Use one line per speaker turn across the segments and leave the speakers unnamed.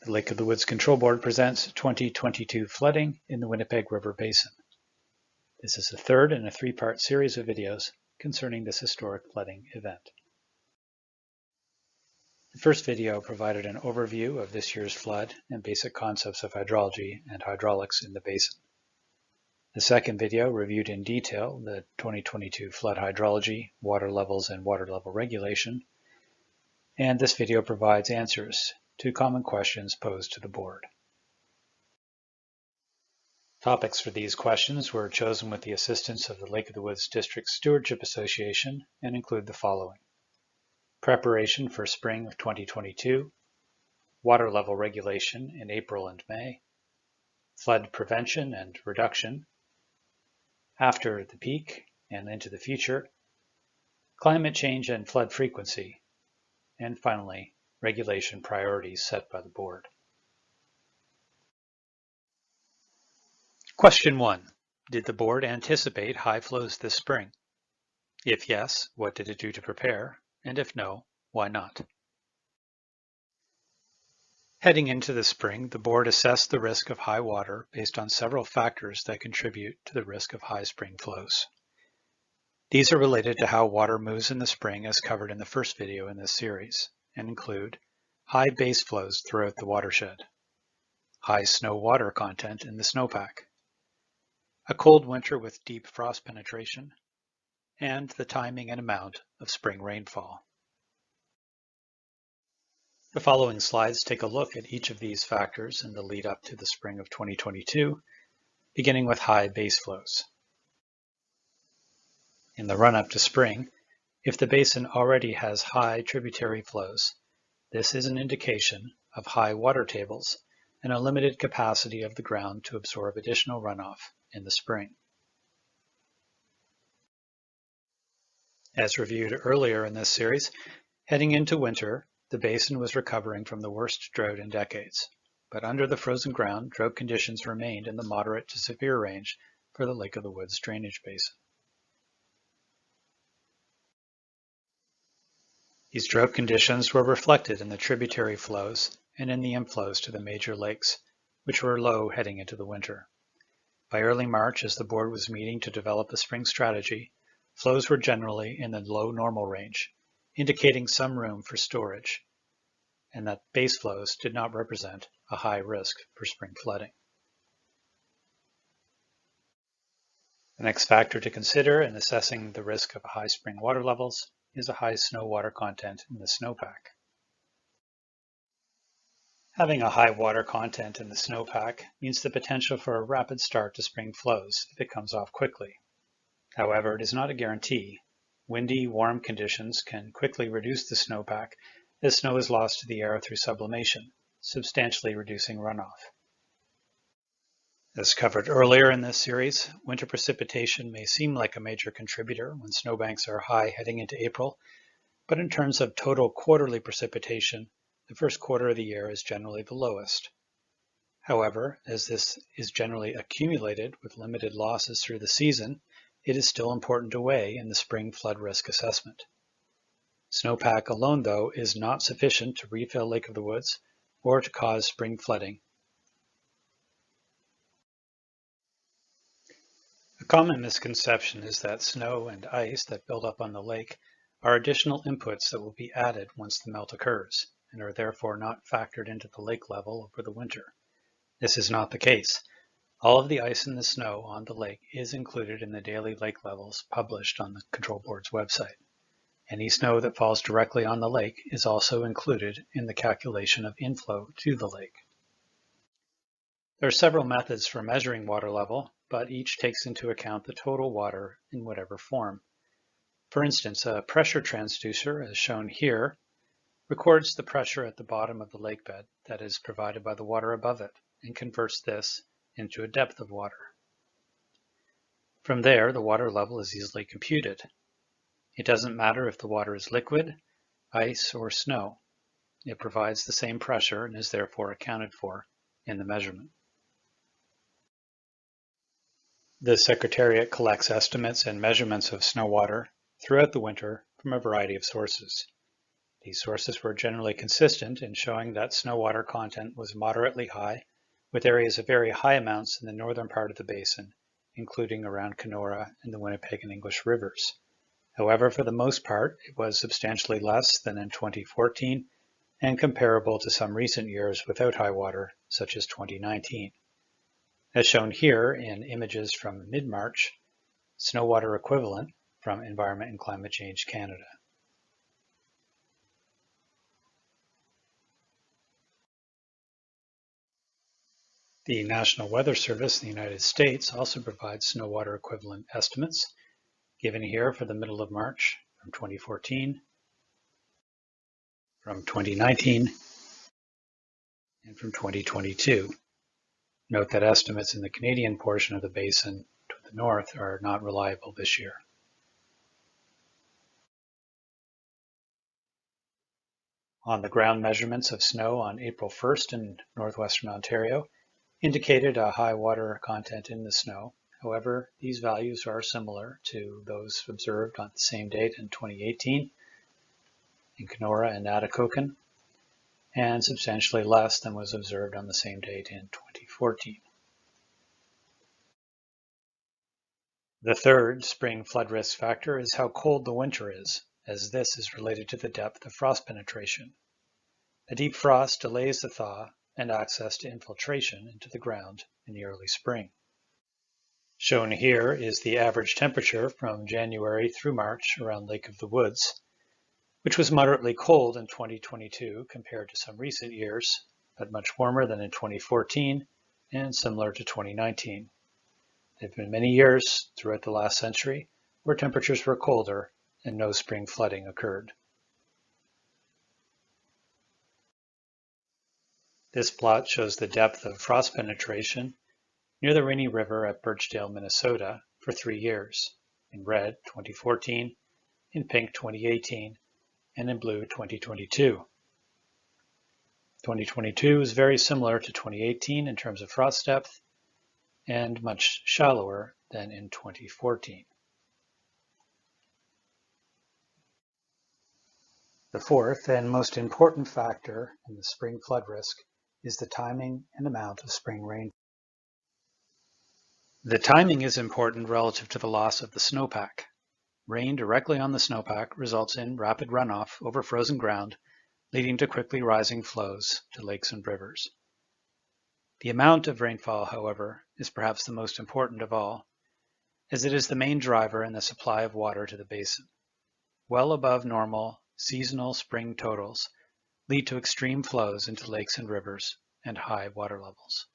The Lake of the Woods Control Board presents 2022 flooding in the Winnipeg River Basin. This is the third in a three-part series of videos concerning this historic flooding event. The first video provided an overview of this year's flood and basic concepts of hydrology and hydraulics in the basin. The second video reviewed in detail the 2022 flood hydrology, water levels, and water level regulation, and this video provides answers to common questions posed to the board. Topics for these questions were chosen with the assistance of the Lake of the Woods District Stewardship Association and include the following: preparation for spring of 2022, water level regulation in April and May, flood prevention and reduction, after the peak and into the future, climate change and flood frequency, and finally, regulation priorities set by the board. Question 1. Did the board anticipate high flows this spring? If yes, what did it do to prepare? And if no, why not? Heading into the spring, the board assessed the risk of high water based on several factors that contribute to the risk of high spring flows. These are related to how water moves in the spring as covered in the first video in this series, and include high base flows throughout the watershed, high snow water content in the snowpack, a cold winter with deep frost penetration, and the timing and amount of spring rainfall. The following slides take a look at each of these factors in the lead up to the spring of 2022, beginning with high base flows. In the run-up to spring, if the basin already has high tributary flows, this is an indication of high water tables and a limited capacity of the ground to absorb additional runoff in the spring. As reviewed earlier in this series, heading into winter, the basin was recovering from the worst drought in decades, but under the frozen ground, drought conditions remained in the moderate to severe range for the Lake of the Woods drainage basin. These drought conditions were reflected in the tributary flows and in the inflows to the major lakes, which were low heading into the winter. By early March, as the board was meeting to develop a spring strategy, flows were generally in the low normal range, indicating some room for storage, and that base flows did not represent a high risk for spring flooding. The next factor to consider in assessing the risk of high spring water levels is a high snow water content in the snowpack. Having a high water content in the snowpack means the potential for a rapid start to spring flows if it comes off quickly. However, it is not a guarantee. Windy, warm conditions can quickly reduce the snowpack as snow is lost to the air through sublimation, substantially reducing runoff. As covered earlier in this series, winter precipitation may seem like a major contributor when snowbanks are high heading into April, but in terms of total quarterly precipitation, the first quarter of the year is generally the lowest. However, as this is generally accumulated with limited losses through the season, it is still important to weigh in the spring flood risk assessment. Snowpack alone, though, is not sufficient to refill Lake of the Woods or to cause spring flooding. A common misconception is that snow and ice that build up on the lake are additional inputs that will be added once the melt occurs, and are therefore not factored into the lake level over the winter. This is not the case. All of the ice and the snow on the lake is included in the daily lake levels published on the Control Board's website. Any snow that falls directly on the lake is also included in the calculation of inflow to the lake. There are several methods for measuring water level, but each takes into account the total water in whatever form. For instance, a pressure transducer, as shown here, records the pressure at the bottom of the lake bed that is provided by the water above it and converts this into a depth of water. From there, the water level is easily computed. It doesn't matter if the water is liquid, ice, or snow. It provides the same pressure and is therefore accounted for in the measurement. The Secretariat collects estimates and measurements of snow water throughout the winter from a variety of sources. These sources were generally consistent in showing that snow water content was moderately high, with areas of very high amounts in the northern part of the basin, including around Kenora and the Winnipeg and English rivers. However, for the most part, it was substantially less than in 2014 and comparable to some recent years without high water, such as 2019. As shown here in images from mid-March, snow water equivalent from Environment and Climate Change Canada. The National Weather Service in the United States also provides snow water equivalent estimates, given here for the middle of March from 2014, from 2019, and from 2022. Note that estimates in the Canadian portion of the basin to the north are not reliable this year. On the ground measurements of snow on April 1st in northwestern Ontario indicated a high water content in the snow. However, these values are similar to those observed on the same date in 2018 in Kenora and Atikokan, and substantially less than was observed on the same date in 2014. The third spring flood risk factor is how cold the winter is, as this is related to the depth of frost penetration. A deep frost delays the thaw and access to infiltration into the ground in the early spring. Shown here is the average temperature from January through March around Lake of the Woods, which was moderately cold in 2022 compared to some recent years, but much warmer than in 2014 and similar to 2019. There have been many years throughout the last century where temperatures were colder and no spring flooding occurred. This plot shows the depth of frost penetration near the Rainy River at Birchdale, Minnesota for 3 years, in red 2014, in pink 2018, and in blue 2022. 2022 is very similar to 2018 in terms of frost depth and much shallower than in 2014. The fourth and most important factor in the spring flood risk is the timing and amount of spring rain. The timing is important relative to the loss of the snowpack. Rain directly on the snowpack results in rapid runoff over frozen ground, leading to quickly rising flows to lakes and rivers. The amount of rainfall, however, is perhaps the most important of all, as it is the main driver in the supply of water to the basin. Well above normal seasonal spring totals lead to extreme flows into lakes and rivers and high water levels.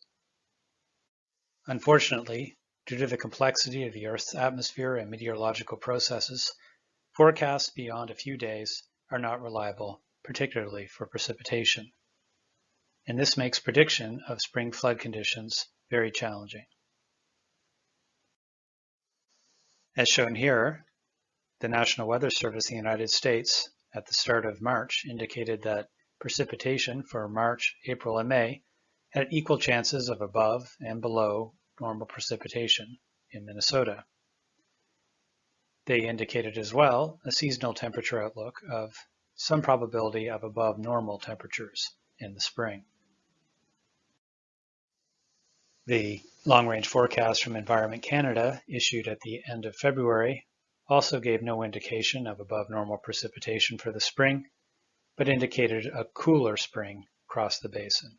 Unfortunately, due to the complexity of the Earth's atmosphere and meteorological processes, forecasts beyond a few days are not reliable, particularly for precipitation. And this makes prediction of spring flood conditions very challenging. As shown here, the National Weather Service in the United States at the start of March indicated that precipitation for March, April, and May had equal chances of above and below normal precipitation in Minnesota. They indicated as well a seasonal temperature outlook of some probability of above normal temperatures in the spring. The long-range forecast from Environment Canada, issued at the end of February, also gave no indication of above normal precipitation for the spring, but indicated a cooler spring across the basin.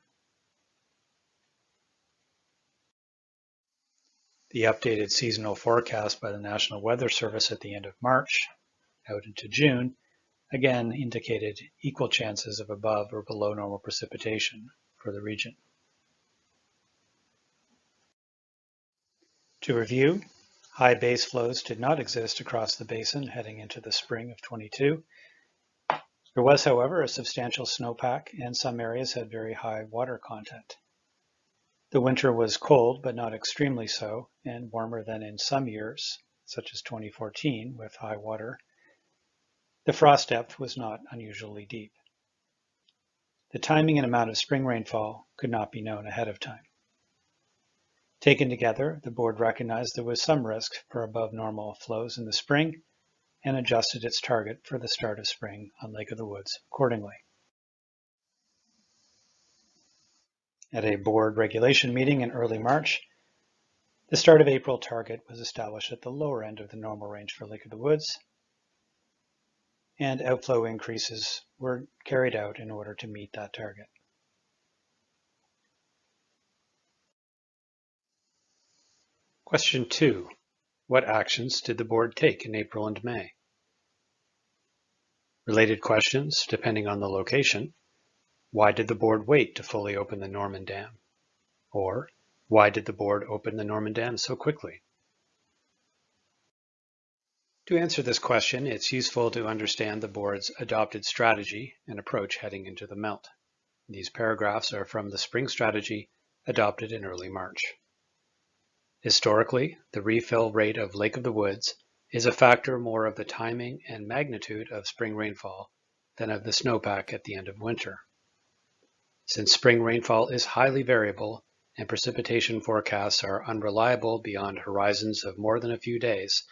The updated seasonal forecast by the National Weather Service at the end of March, out into June, again indicated equal chances of above or below normal precipitation for the region. To review, high base flows did not exist across the basin heading into the spring of 22. There was, however, a substantial snowpack, and some areas had very high water content. The winter was cold, but not extremely so, and warmer than in some years, such as 2014, with high water. The frost depth was not unusually deep. The timing and amount of spring rainfall could not be known ahead of time. Taken together, the board recognized there was some risk for above normal flows in the spring, and adjusted its target for the start of spring on Lake of the Woods accordingly. At a board regulation meeting in early March, the start of April target was established at the lower end of the normal range for Lake of the Woods, and outflow increases were carried out in order to meet that target. Question 2. What actions did the board take in April and May? Related questions, depending on the location. Why did the board wait to fully open the Norman Dam? Or, why did the board open the Norman Dam so quickly? To answer this question, it's useful to understand the board's adopted strategy and approach heading into the melt. These paragraphs are from the spring strategy adopted in early March. Historically, the refill rate of Lake of the Woods is a factor more of the timing and magnitude of spring rainfall than of the snowpack at the end of winter. Since spring rainfall is highly variable and precipitation forecasts are unreliable beyond horizons of more than a few days,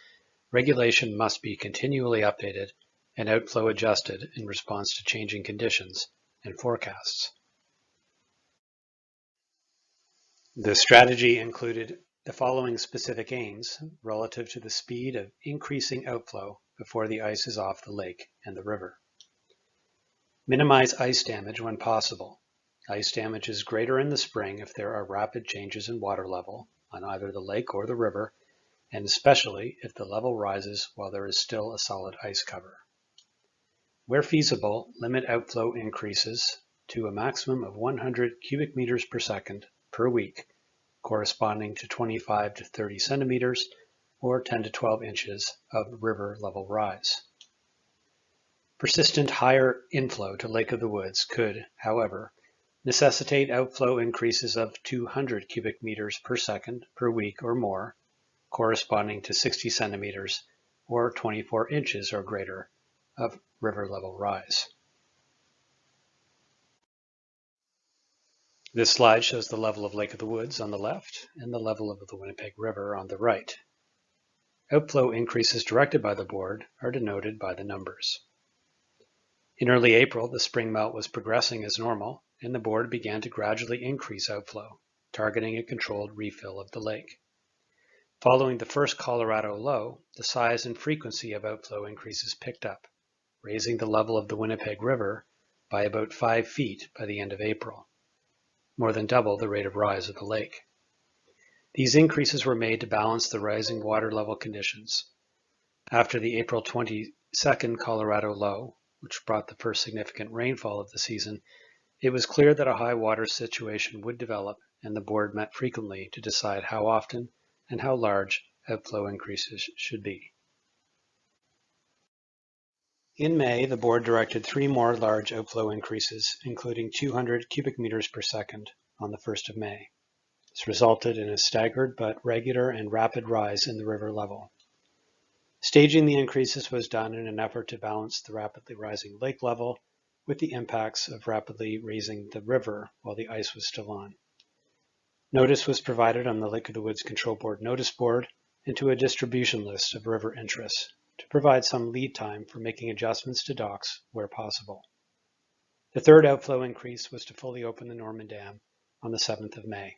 regulation must be continually updated and outflow adjusted in response to changing conditions and forecasts. The strategy included the following specific aims relative to the speed of increasing outflow before the ice is off the lake and the river. Minimize ice damage when possible. Ice damage is greater in the spring if there are rapid changes in water level on either the lake or the river, and especially if the level rises while there is still a solid ice cover. Where feasible, limit outflow increases to a maximum of 100 cubic meters per second per week, corresponding to 25 to 30 centimeters or 10 to 12 inches of river level rise. Persistent higher inflow to Lake of the Woods could, however, necessitate outflow increases of 200 cubic meters per second per week or more, corresponding to 60 centimeters or 24 inches or greater of river level rise. This slide shows the level of Lake of the Woods on the left and the level of the Winnipeg River on the right. Outflow increases directed by the board are denoted by the numbers. In early April, the spring melt was progressing as normal, and the board began to gradually increase outflow, targeting a controlled refill of the lake. Following the first Colorado low, the size and frequency of outflow increases picked up, raising the level of the Winnipeg River by about 5 feet by the end of April, more than double the rate of rise of the lake. These increases were made to balance the rising water level conditions. After the April 22nd Colorado low, which brought the first significant rainfall of the season, it was clear that a high water situation would develop, and the board met frequently to decide how often and how large outflow increases should be. In May, the board directed 3 more large outflow increases, including 200 cubic meters per second on the 1st of May. This resulted in a staggered but regular and rapid rise in the river level. Staging the increases was done in an effort to balance the rapidly rising lake level with the impacts of rapidly raising the river while the ice was still on. Notice was provided on the Lake of the Woods Control Board notice board and to a distribution list of river interests to provide some lead time for making adjustments to docks where possible. The third outflow increase was to fully open the Norman Dam on the 7th of May.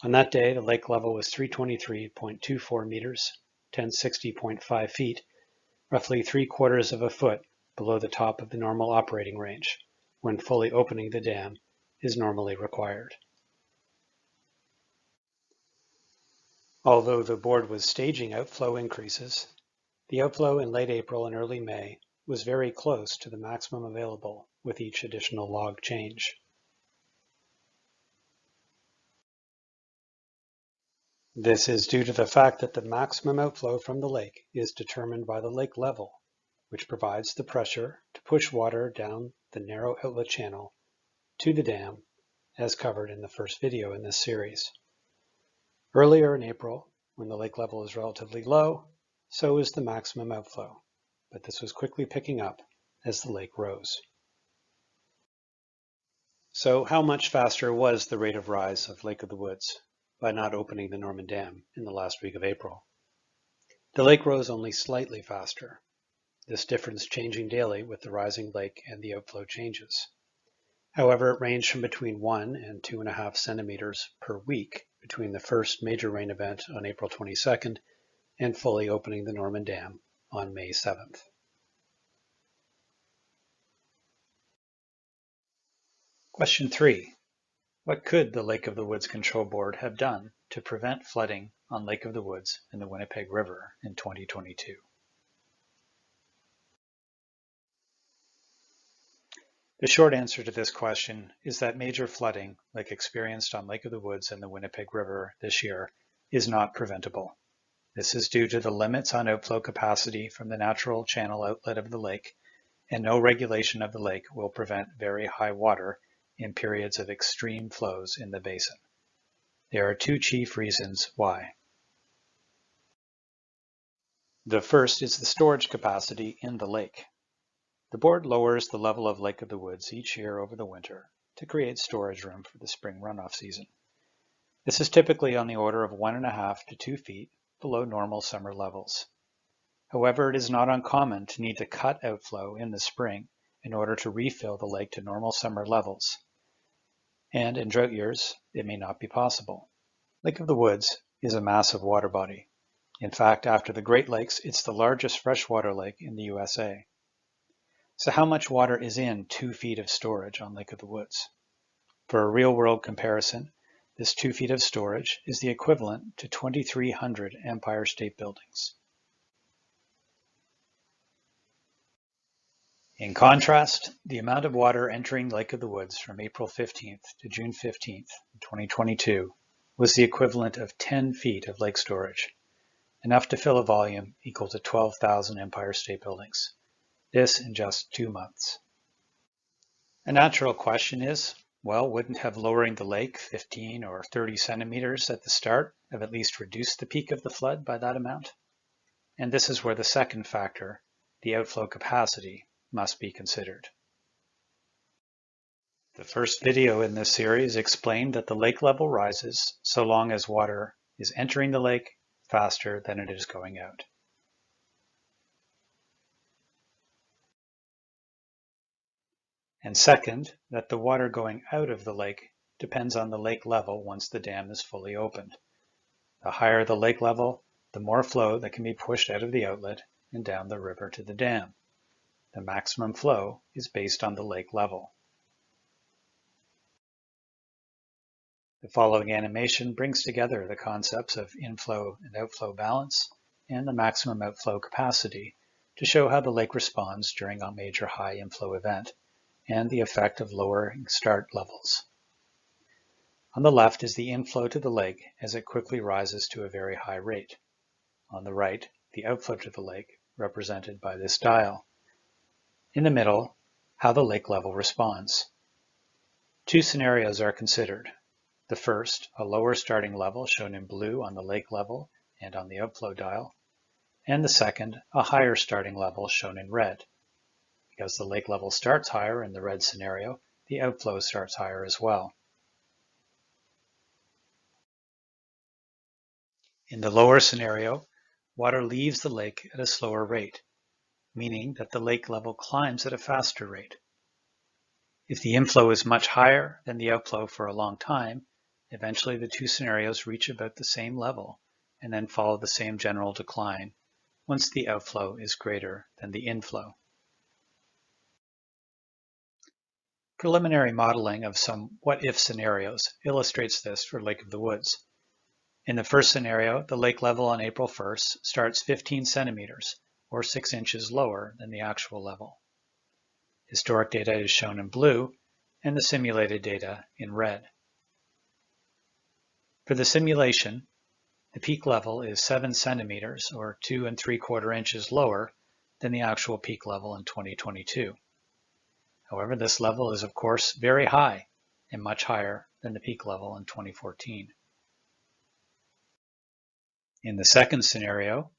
On that day, the lake level was 323.24 meters, 1060.5 feet, roughly 3/4 of a foot below the top of the normal operating range, when fully opening the dam is normally required. Although the board was staging outflow increases, the outflow in late April and early May was very close to the maximum available with each additional log change. This is due to the fact that the maximum outflow from the lake is determined by the lake level, which provides the pressure to push water down the narrow outlet channel to the dam, as covered in the first video in this series. Earlier in April, when the lake level is relatively low, so is the maximum outflow, but this was quickly picking up as the lake rose. So how much faster was the rate of rise of Lake of the Woods by not opening the Norman Dam in the last week of April? The lake rose only slightly faster, this difference changing daily with the rising lake and the outflow changes. However, it ranged from between 1 and 2.5 centimeters per week between the first major rain event on April 22nd and fully opening the Norman Dam on May 7th. Question 3. What could the Lake of the Woods Control Board have done to prevent flooding on Lake of the Woods and the Winnipeg River in 2022? The short answer to this question is that major flooding, like experienced on Lake of the Woods and the Winnipeg River this year, is not preventable. This is due to the limits on outflow capacity from the natural channel outlet of the lake, and no regulation of the lake will prevent very high water in periods of extreme flows in the basin. There are two chief reasons why. The first is the storage capacity in the lake. The board lowers the level of Lake of the Woods each year over the winter to create storage room for the spring runoff season. This is typically on the order of 1.5 to 2 feet below normal summer levels. However, it is not uncommon to need to cut outflow in the spring in order to refill the lake to normal summer levels. And in drought years, it may not be possible. Lake of the Woods is a massive water body. In fact, after the Great Lakes, it's the largest freshwater lake in the USA. So how much water is in 2 feet of storage on Lake of the Woods? For a real-world comparison, this 2 feet of storage is the equivalent to 2,300 Empire State Buildings. In contrast, the amount of water entering Lake of the Woods from April 15th to June 15th, 2022 was the equivalent of 10 feet of lake storage, enough to fill a volume equal to 12,000 Empire State Buildings. This in just 2 months. A natural question is, well, wouldn't have lowering the lake 15 or 30 centimeters at the start have at least reduced the peak of the flood by that amount? And this is where the second factor, the outflow capacity, must be considered. The first video in this series explained that the lake level rises so long as water is entering the lake faster than it is going out. And second, that the water going out of the lake depends on the lake level once the dam is fully opened. The higher the lake level, the more flow that can be pushed out of the outlet and down the river to the dam. The maximum flow is based on the lake level. The following animation brings together the concepts of inflow and outflow balance and the maximum outflow capacity to show how the lake responds during a major high inflow event and the effect of lowering start levels. On the left is the inflow to the lake as it quickly rises to a very high rate. On the right, the outflow to the lake, represented by this dial. In the middle, how the lake level responds. Two scenarios are considered. The first, a lower starting level shown in blue on the lake level and on the outflow dial, and the second, a higher starting level shown in red. Because the lake level starts higher in the red scenario, the outflow starts higher as well. In the lower scenario, water leaves the lake at a slower rate, meaning that the lake level climbs at a faster rate. If the inflow is much higher than the outflow for a long time, eventually the two scenarios reach about the same level and then follow the same general decline once the outflow is greater than the inflow. Preliminary modeling of some what-if scenarios illustrates this for Lake of the Woods. In the first scenario, the lake level on April 1st starts 15 centimeters, or 6 inches lower than the actual level. Historic data is shown in blue, and the simulated data in red. For the simulation, the peak level is 7 centimeters, or 2 3/4 inches lower than the actual peak level in 2022. However, this level is of course very high and much higher than the peak level in 2014. In the second scenario,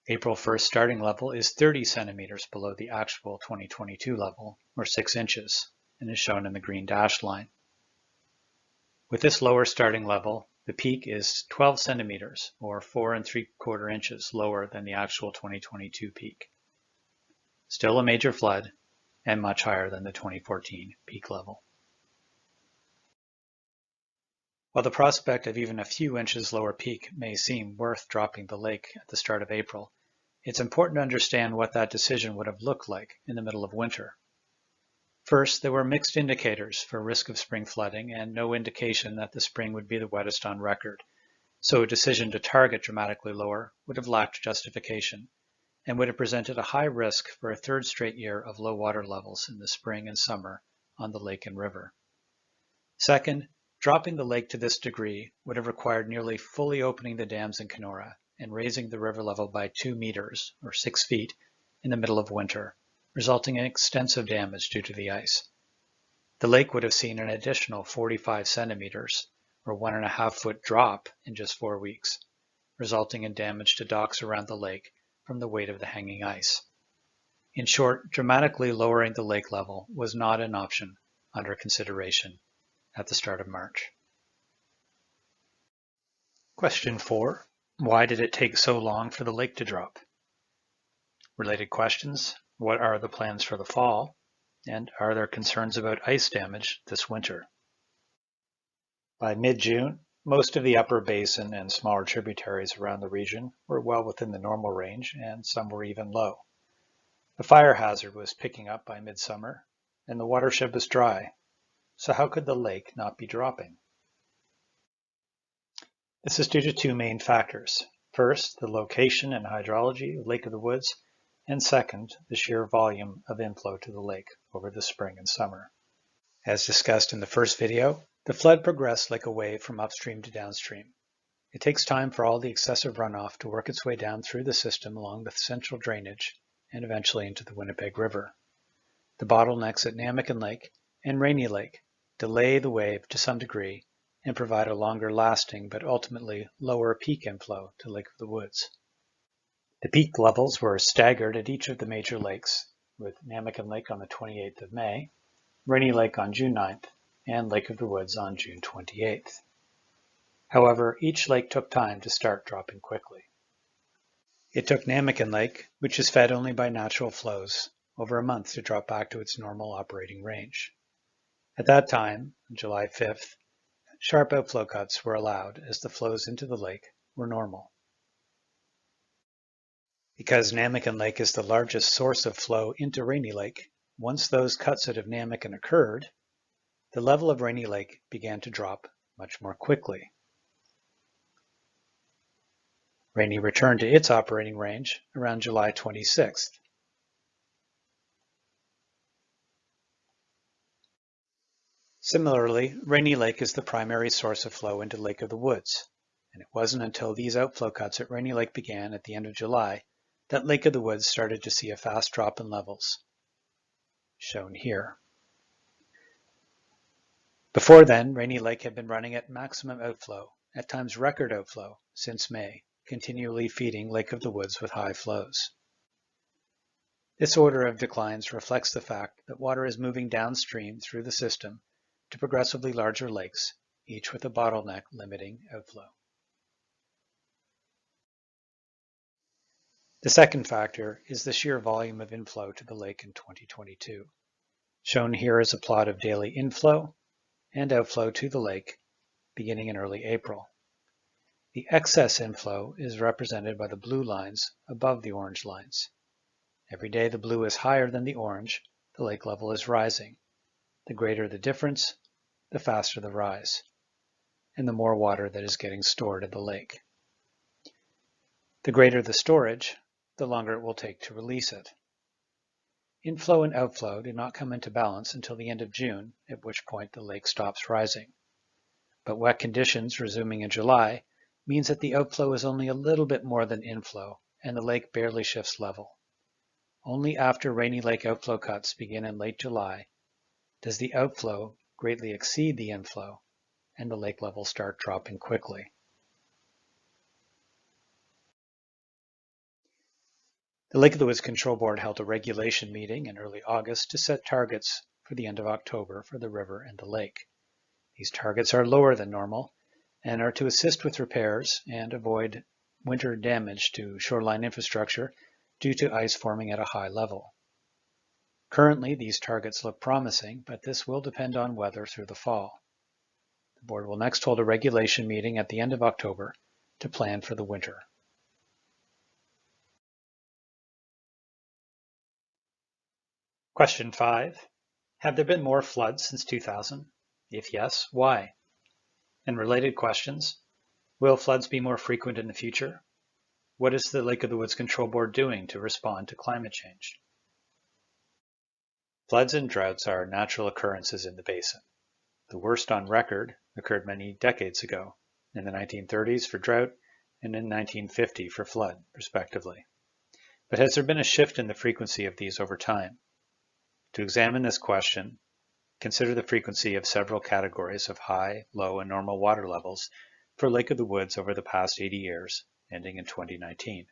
April 1st starting level is 30 centimeters below the actual 2022 level, or 6 inches, and is shown in the green dashed line. With this lower starting level, The peak is 12 centimeters, or 4 3/4 inches lower than the actual 2022 peak. Still a major flood, and much higher than the 2014 peak level. While the prospect of even a few inches lower peak may seem worth dropping the lake at the start of April, it's important to understand what that decision would have looked like in the middle of winter. First, there were mixed indicators for risk of spring flooding and no indication that the spring would be the wettest on record, so a decision to target dramatically lower would have lacked justification and would have presented a high risk for a third straight year of low water levels in the spring and summer on the lake and river. Second, dropping the lake to this degree would have required nearly fully opening the dams in Kenora and raising the river level by 2 meters, or 6 feet, in the middle of winter, resulting in extensive damage due to the ice. The lake would have seen an additional 45 centimeters, or 1.5 foot drop in just 4 weeks, resulting in damage to docks around the lake from the weight of the hanging ice. In short, dramatically lowering the lake level was not an option under consideration at the start of March. Question 4. Why did it take so long for the lake to drop? Related questions: what are the plans for the fall? And are there concerns about ice damage this winter? By mid-June, most of the upper basin and smaller tributaries around the region were well within the normal range, and some were even low. The fire hazard was picking up by midsummer, and the watershed was dry. So how could the lake not be dropping? This is due to two main factors. First, the location and hydrology of Lake of the Woods, and second, the sheer volume of inflow to the lake over the spring and summer. As discussed in the first video, the flood progressed like a wave from upstream to downstream. It takes time for all the excessive runoff to work its way down through the system along the central drainage and eventually into the Winnipeg River. The bottlenecks at Namakan Lake and Rainy Lake delay the wave to some degree and provide a longer lasting but ultimately lower peak inflow to Lake of the Woods. The peak levels were staggered at each of the major lakes, with Namakan Lake on the 28th of May, Rainy Lake on June 9th, and Lake of the Woods on June 28th. However, each lake took time to start dropping quickly. It took Namakan Lake, which is fed only by natural flows, over a month to drop back to its normal operating range. At that time, on July 5th, sharp outflow cuts were allowed as the flows into the lake were normal. Because Namakan Lake is the largest source of flow into Rainy Lake, once those cuts out of Namakan occurred, the level of Rainy Lake began to drop much more quickly. Rainy returned to its operating range around July 26th. Similarly, Rainy Lake is the primary source of flow into Lake of the Woods, and it wasn't until these outflow cuts at Rainy Lake began at the end of July that Lake of the Woods started to see a fast drop in levels, shown here. Before then, Rainy Lake had been running at maximum outflow, at times record outflow, since May, continually feeding Lake of the Woods with high flows. This order of declines reflects the fact that water is moving downstream through the system to progressively larger lakes, each with a bottleneck limiting outflow. The second factor is the sheer volume of inflow to the lake in 2022. Shown here is a plot of daily inflow and outflow to the lake beginning in early April. The excess inflow is represented by the blue lines above the orange lines. Every day the blue is higher than the orange, the lake level is rising. The greater the difference, the faster the rise, and the more water that is getting stored in the lake. The greater the storage, the longer it will take to release it. Inflow and outflow do not come into balance until the end of June, at which point the lake stops rising. But wet conditions resuming in July means that the outflow is only a little bit more than inflow, and the lake barely shifts level. Only after Rainy Lake outflow cuts begin in late July does the outflow greatly exceed the inflow, and the lake level start dropping quickly. The Lake of the Woods Control Board held a regulation meeting in early August to set targets for the end of October for the river and the lake. These targets are lower than normal and are to assist with repairs and avoid winter damage to shoreline infrastructure due to ice forming at a high level. Currently, these targets look promising, but this will depend on weather through the fall. The board will next hold a regulation meeting at the end of October to plan for the winter. Question 5. Have there been more floods since 2000? If yes, why? And related questions. Will floods be more frequent in the future? What is the Lake of the Woods Control Board doing to respond to climate change? Floods and droughts are natural occurrences in the basin. The worst on record occurred many decades ago, in the 1930s for drought and in 1950 for flood, respectively. But has there been a shift in the frequency of these over time? To examine this question, consider the frequency of several categories of high, low, and normal water levels for Lake of the Woods over the past 80 years, ending in 2019.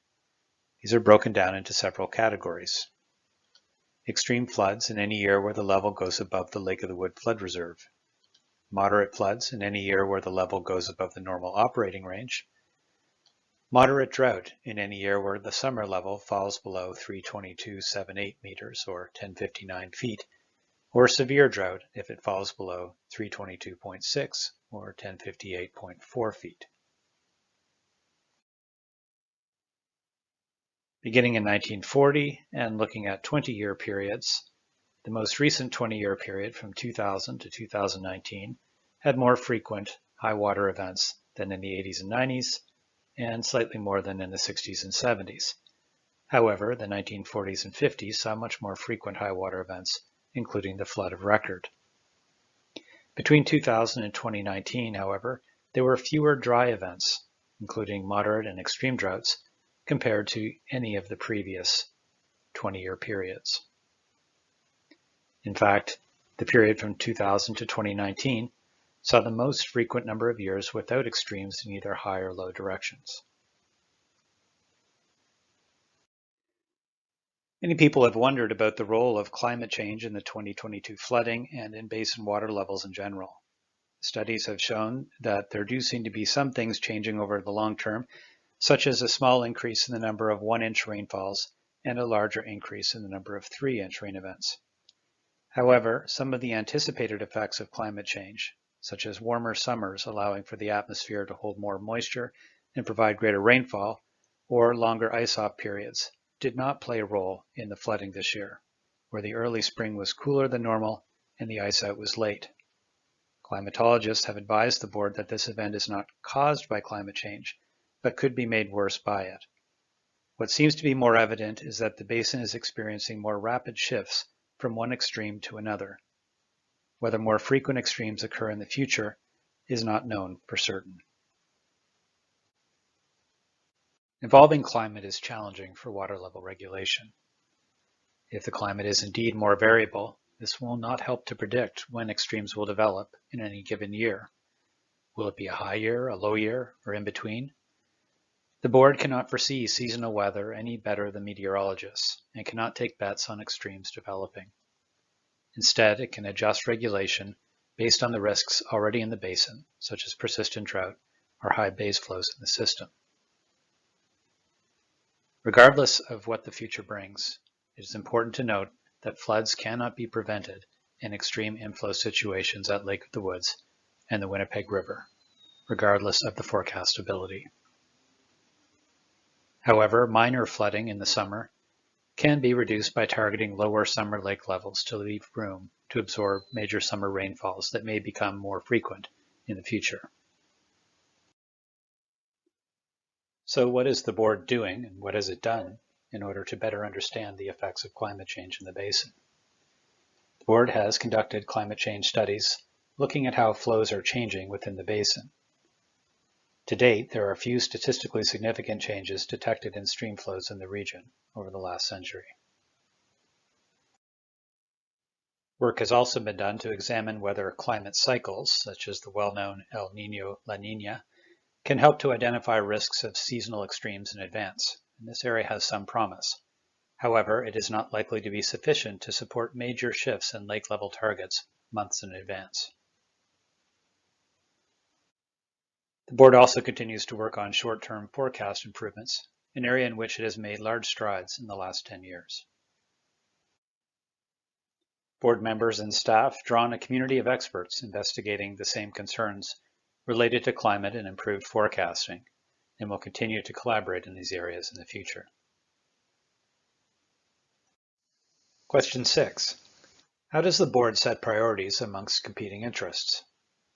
These are broken down into several categories. Extreme floods in any year where the level goes above the Lake of the Woods flood reserve. Moderate floods in any year where the level goes above the normal operating range. Moderate drought in any year where the summer level falls below 322.78 meters or 1059 feet, or severe drought if it falls below 322.6 or 1058.4 feet. Beginning in 1940 and looking at 20-year periods, the most recent 20-year period from 2000 to 2019 had more frequent high water events than in the 80s and 90s, and slightly more than in the 60s and 70s. However, the 1940s and 50s saw much more frequent high water events, including the flood of record. Between 2000 and 2019, however, there were fewer dry events, including moderate and extreme droughts, compared to any of the previous 20-year periods. In fact, the period from 2000 to 2019 saw the most frequent number of years without extremes in either high or low directions. Many people have wondered about the role of climate change in the 2022 flooding and in basin water levels in general. Studies have shown that there do seem to be some things changing over the long term, such as a small increase in the number of 1-inch rainfalls and a larger increase in the number of 3-inch rain events. However, some of the anticipated effects of climate change, such as warmer summers allowing for the atmosphere to hold more moisture and provide greater rainfall, or longer ice-off periods, did not play a role in the flooding this year, where the early spring was cooler than normal and the ice-out was late. Climatologists have advised the board that this event is not caused by climate change, but could be made worse by it. What seems to be more evident is that the basin is experiencing more rapid shifts from one extreme to another. Whether more frequent extremes occur in the future is not known for certain. Evolving climate is challenging for water level regulation. If the climate is indeed more variable, this will not help to predict when extremes will develop in any given year. Will it be a high year, a low year, or in between? The board cannot foresee seasonal weather any better than meteorologists and cannot take bets on extremes developing. Instead, it can adjust regulation based on the risks already in the basin, such as persistent drought or high base flows in the system. Regardless of what the future brings, it is important to note that floods cannot be prevented in extreme inflow situations at Lake of the Woods and the Winnipeg River, regardless of the forecastability. However, minor flooding in the summer can be reduced by targeting lower summer lake levels to leave room to absorb major summer rainfalls that may become more frequent in the future. So what is the board doing and what has it done in order to better understand the effects of climate change in the basin? The board has conducted climate change studies looking at how flows are changing within the basin. To date, there are few statistically significant changes detected in stream flows in the region over the last century. Work has also been done to examine whether climate cycles, such as the well-known El Niño-La Niña, can help to identify risks of seasonal extremes in advance, and this area has some promise. However, it is not likely to be sufficient to support major shifts in lake level targets months in advance. The board also continues to work on short-term forecast improvements, an area in which it has made large strides in the last 10 years. Board members and staff draw on a community of experts investigating the same concerns related to climate and improved forecasting, and will continue to collaborate in these areas in the future. Question 6. How does the board set priorities amongst competing interests?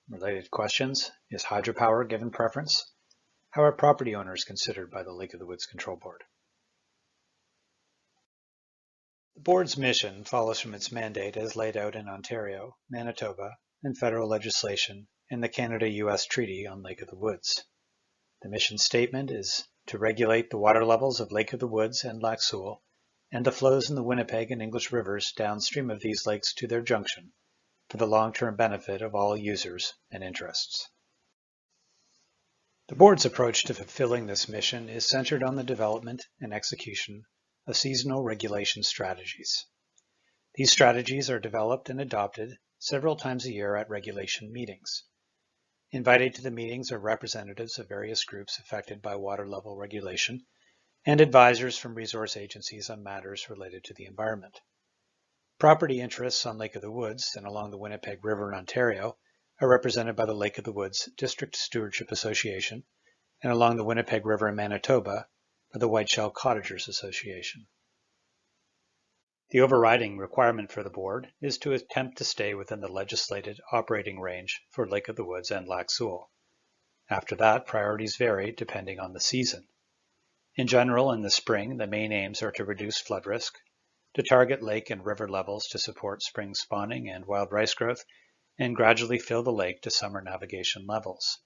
Related questions: is hydropower given preference? How are property owners considered by the Lake of the Woods Control Board? The board's mission follows from its mandate as laid out in Ontario, Manitoba, and federal legislation and the Canada-US Treaty on Lake of the Woods. The mission statement is to regulate the water levels of Lake of the Woods and Lac Seul and the flows in the Winnipeg and English rivers downstream of these lakes to their junction for the long-term benefit of all users and interests. The board's approach to fulfilling this mission is centered on the development and execution of seasonal regulation strategies. These strategies are developed and adopted several times a year at regulation meetings. Invited to the meetings are representatives of various groups affected by water level regulation and advisors from resource agencies on matters related to the environment. Property interests on Lake of the Woods and along the Winnipeg River in Ontario are represented by the Lake of the Woods District Stewardship Association, and along the Winnipeg River in Manitoba by the Whiteshell Cottagers Association. The overriding requirement for the board is to attempt to stay within the legislated operating range for Lake of the Woods and Lac Seul. After that, priorities vary depending on the season. In general, in the spring, the main aims are to reduce flood risk, to target lake and river levels to support spring spawning and wild rice growth, and gradually fill the lake to summer navigation levels.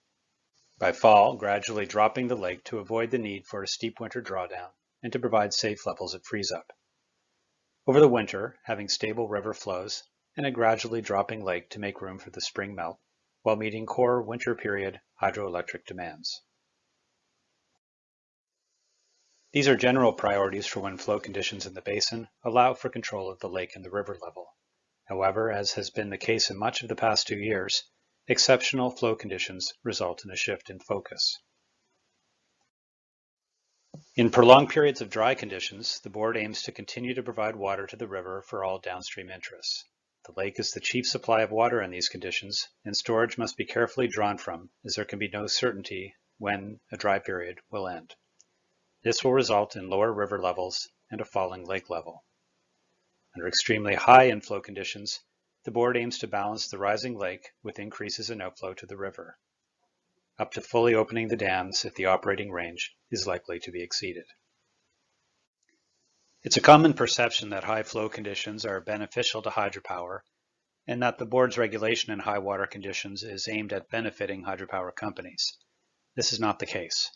By fall, gradually dropping the lake to avoid the need for a steep winter drawdown and to provide safe levels at freeze-up. Over the winter, having stable river flows and a gradually dropping lake to make room for the spring melt while meeting core winter period hydroelectric demands. These are general priorities for when flow conditions in the basin allow for control of the lake and the river level. However, as has been the case in much of the past 2 years, exceptional flow conditions result in a shift in focus. In prolonged periods of dry conditions, the board aims to continue to provide water to the river for all downstream interests. The lake is the chief supply of water in these conditions, and storage must be carefully drawn from, as there can be no certainty when a dry period will end. This will result in lower river levels and a falling lake level. Under extremely high inflow conditions, the board aims to balance the rising lake with increases in outflow to the river, up to fully opening the dams if the operating range is likely to be exceeded. It's a common perception that high flow conditions are beneficial to hydropower, and that the board's regulation in high water conditions is aimed at benefiting hydropower companies. This is not the case.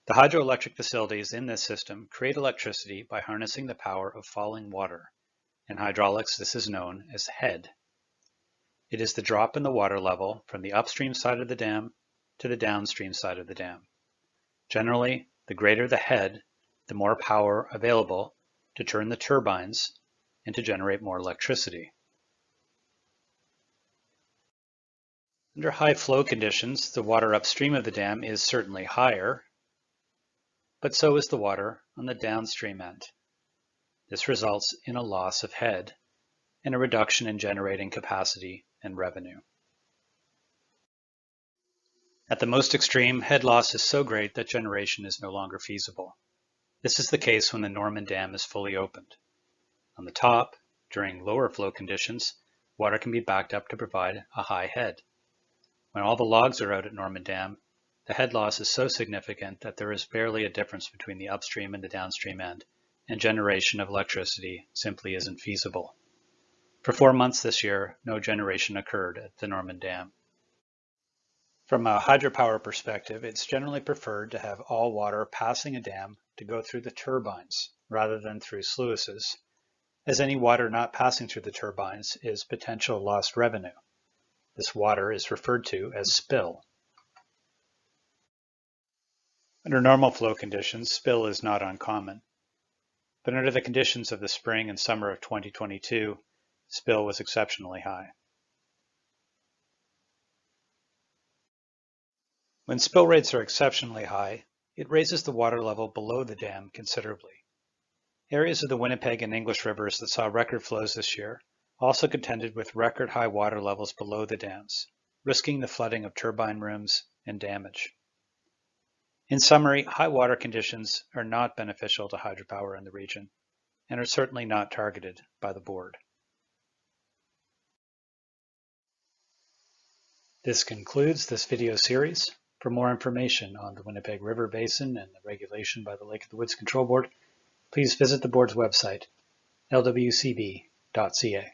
The hydroelectric facilities in this system create electricity by harnessing the power of falling water. In hydraulics, this is known as head. It is the drop in the water level from the upstream side of the dam to the downstream side of the dam. Generally, the greater the head, the more power available to turn the turbines and to generate more electricity. Under high flow conditions, the water upstream of the dam is certainly higher, but so is the water on the downstream end. This results in a loss of head and a reduction in generating capacity and revenue. At the most extreme, head loss is so great that generation is no longer feasible. This is the case when the Norman Dam is fully opened. On the top, during lower flow conditions, water can be backed up to provide a high head. When all the logs are out at Norman Dam, the head loss is so significant that there is barely a difference between the upstream and the downstream end, and generation of electricity simply isn't feasible. For 4 months this year, no generation occurred at the Norman Dam. From a hydropower perspective, it's generally preferred to have all water passing a dam to go through the turbines rather than through sluices, as any water not passing through the turbines is potential lost revenue. This water is referred to as spill. Under normal flow conditions, spill is not uncommon. But under the conditions of the spring and summer of 2022, spill was exceptionally high. When spill rates are exceptionally high, it raises the water level below the dam considerably. Areas of the Winnipeg and English rivers that saw record flows this year also contended with record high water levels below the dams, risking the flooding of turbine rooms and damage. In summary, high water conditions are not beneficial to hydropower in the region and are certainly not targeted by the board. This concludes this video series. For more information on the Winnipeg River Basin and the regulation by the Lake of the Woods Control Board, please visit the board's website, lwcb.ca.